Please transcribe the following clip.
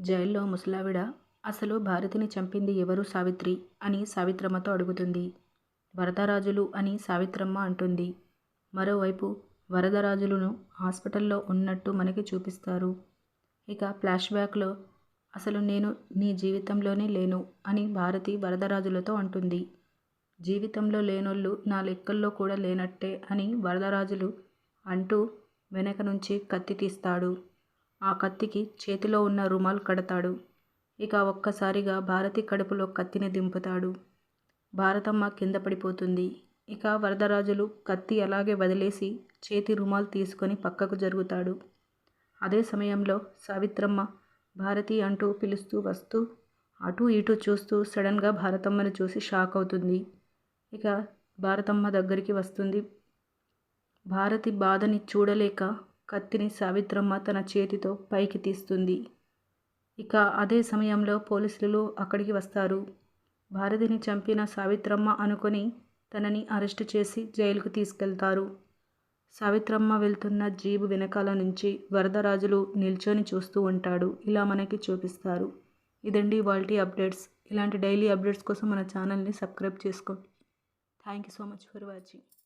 జైల్లో ముసలావిడ అసలు భారతిని చంపింది ఎవరు సావిత్రి అని సావిత్రమ్మతో అడుగుతుంది. వరదరాజులు అని సావిత్రమ్మ అంటుంది. మరోవైపు వరదరాజులును హాస్పిటల్లో ఉన్నట్టు మనకి చూపిస్తారు. ఇక ఫ్లాష్ బ్యాక్లో అసలు నేను నీ జీవితంలోనే లేను అని భారతి వరదరాజులతో అంటుంది. జీవితంలో లేనోళ్ళు నా లెక్కల్లో కూడా లేనట్టే అని వరదరాజులు అంటూ వెనక నుంచి కత్తి తీస్తాడు. ఆ కత్తికి చేతిలో ఉన్న రుమాల్ కడతాడు. ఇక ఒక్కసారిగా భారతి కడుపులో కత్తిని దింపుతాడు. భారతమ్మ కింద పడిపోతుంది. ఇక వరదరాజులు కత్తి అలాగే వదిలేసి చేతి రుమాల్ తీసుకొని పక్కకు జరుగుతాడు. అదే సమయంలో సావిత్రమ్మ భారతి అంటూ పిలుస్తూ వస్తూ అటూ ఇటూ చూస్తూ సడన్గా భారతమ్మను చూసి షాక్ అవుతుంది. ఇక భారతమ్మ దగ్గరికి వస్తుంది. భారతి బాధని చూడలేక కత్తిని సావిత్రమ్మ తన చేతితో పైకి తీస్తుంది. ఇక అదే సమయంలో పోలీసులు అక్కడికి వస్తారు. భారతిని చంపిన సావిత్రమ్మ అనుకొని తనని అరెస్టు చేసి జైలుకు తీసుకెళ్తారు. సావిత్రమ్మ వెళ్తున్న జీబు వెనకాల నుంచి వరదరాజులు నిల్చొని చూస్తూ ఉంటాడు. ఇలా మనకి చూపిస్తారు. ఇదండి ఇవాల్టి అప్డేట్స్. ఇలాంటి డైలీ అప్డేట్స్ కోసం మన ఛానల్ని సబ్స్క్రైబ్ చేసుకోండి. Thank you so much for watching.